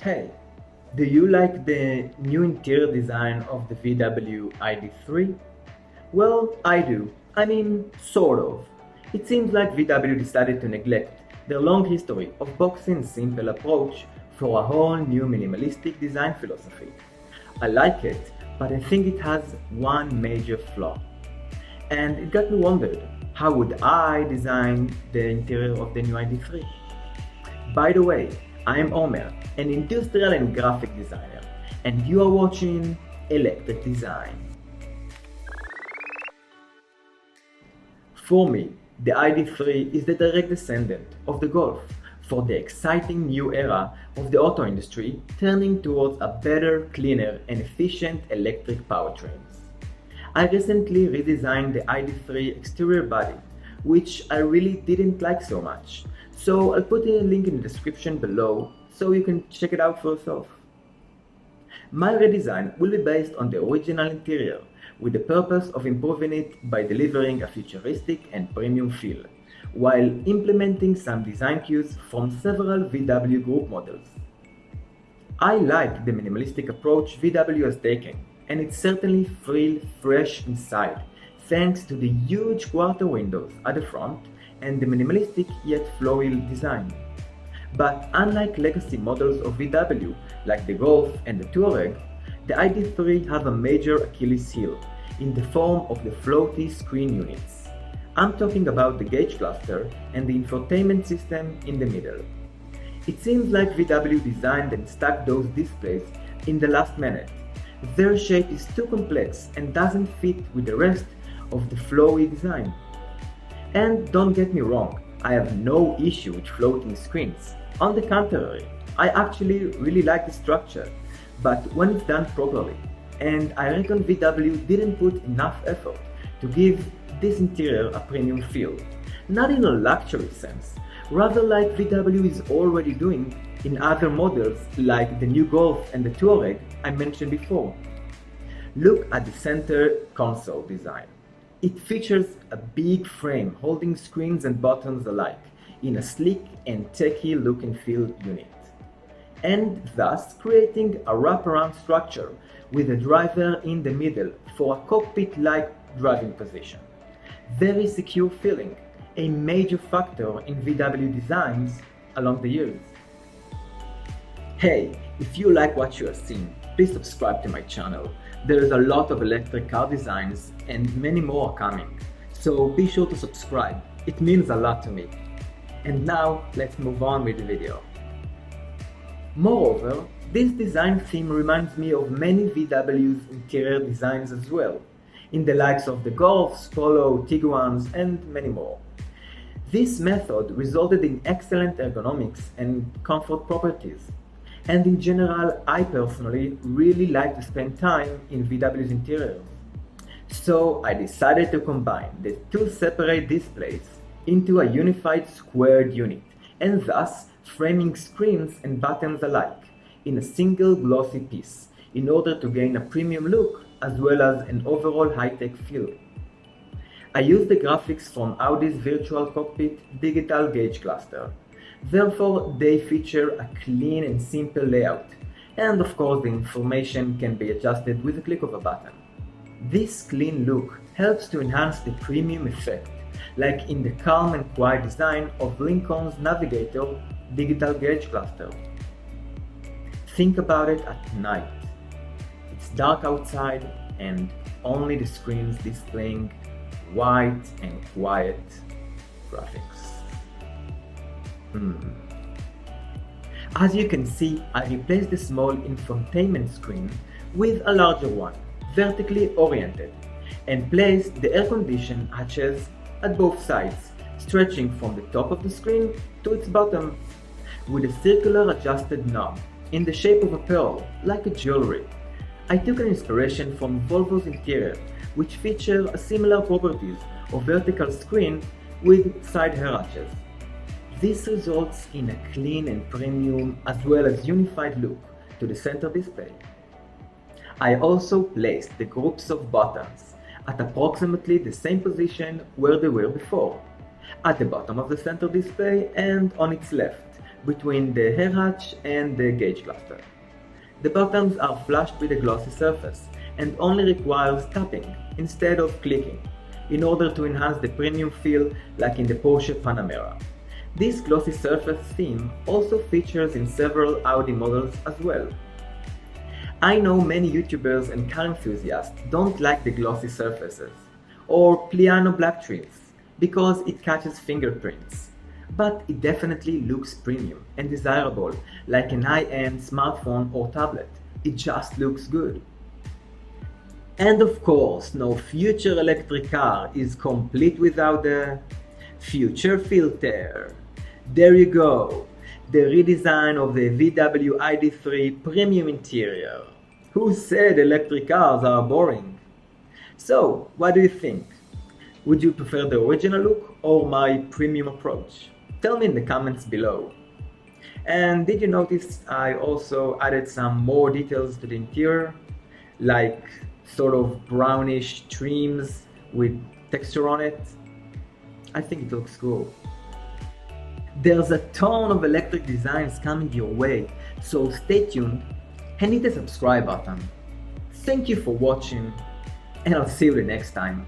Hey, do you like the new interior design of the VW ID3? Well, I do. I mean, sort of. It seems like VW decided to neglect their long history of boxy and simple approach for a whole new minimalistic design philosophy. I like it, but I think it has one major flaw. And it got me wondered, how would I design the interior of the new ID3? By the way, I am Omer, an industrial and graphic designer, and you are watching Electric Design. For me, the ID3 is the direct descendant of the Golf for the exciting new era of the auto industry turning towards a better, cleaner, and efficient electric powertrains. I recently redesigned the ID3 exterior body, which I really didn't like so much, so I'll put a link in the description below so you can check it out for yourself. My redesign will be based on the original interior, with the purpose of improving it by delivering a futuristic and premium feel, while implementing some design cues from several VW Group models. I like the minimalistic approach VW has taken, and it certainly feels fresh inside, thanks to the huge quarter windows at the front and the minimalistic yet flowy design. But unlike legacy models of VW like the Golf and the Touareg, the ID3 have a major Achilles heel in the form of the floaty screen units. I'm talking about the gauge cluster and the infotainment system in the middle. It seems like VW designed and stacked those displays in the last minute. Their shape is too complex and doesn't fit with the rest of the flowy design. And don't get me wrong, I have no issue with floating screens. On the contrary, I actually really like the structure, but when it's done properly, and I reckon VW didn't put enough effort to give this interior a premium feel. Not in a luxury sense, rather like VW is already doing in other models like the new Golf and the Touareg I mentioned before. Look at the center console design. It features a big frame holding screens and buttons alike in a sleek and techy look and feel unit, and thus creating a wraparound structure with a driver in the middle for a cockpit-like driving position. Very secure feeling, a major factor in VW designs along the years. Hey, if you like what you are seeing, please subscribe to my channel. There is a lot of electric car designs and many more are coming, so be sure to subscribe. It means a lot to me. And now let's move on with the video. Moreover, this design theme reminds me of many VW's interior designs as well, in the likes of the Golfs, Polo, Tiguans, and many more. This method resulted in excellent ergonomics and comfort properties. And in general, I personally really like to spend time in VW's interiors. So I decided to combine the two separate displays into a unified squared unit, and thus framing screens and buttons alike in a single glossy piece in order to gain a premium look as well as an overall high-tech feel. I used the graphics from Audi's virtual cockpit digital gauge cluster. Therefore, they feature a clean and simple layout, and of course the information can be adjusted with a click of a button. This clean look helps to enhance the premium effect, like in the calm and quiet design of Lincoln's Navigator digital gauge cluster. Think about it at night. It's dark outside and only the screens displaying white and quiet graphics. As you can see, I replaced the small infotainment screen with a larger one, vertically oriented, and placed the air-conditioned hatches at both sides, stretching from the top of the screen to its bottom, with a circular adjusted knob in the shape of a pearl, like a jewelry. I took an inspiration from Volvo's interior, which feature a similar properties of vertical screen with side hair hatches. This results in a clean and premium as well as unified look to the center display. I also placed the groups of buttons at approximately the same position where they were before, at the bottom of the center display and on its left, between the hair hatch and the gauge cluster. The buttons are flushed with a glossy surface and only requires tapping instead of clicking in order to enhance the premium feel like in the Porsche Panamera. This glossy surface theme also features in several Audi models as well. I know many YouTubers and car enthusiasts don't like the glossy surfaces or piano black trims because it catches fingerprints, but it definitely looks premium and desirable like an high-end smartphone or tablet. It just looks good. And of course, no future electric car is complete without the future filter. There you go, the redesign of the VW ID3 Premium Interior. Who said electric cars are boring? So, what do you think? Would you prefer the original look or my premium approach? Tell me in the comments below. And did you notice I also added some more details to the interior? Like sort of brownish trims with texture on it? I think it looks cool. There's a ton of electric designs coming your way, so stay tuned and hit the subscribe button. Thank you for watching, and I'll see you the next time.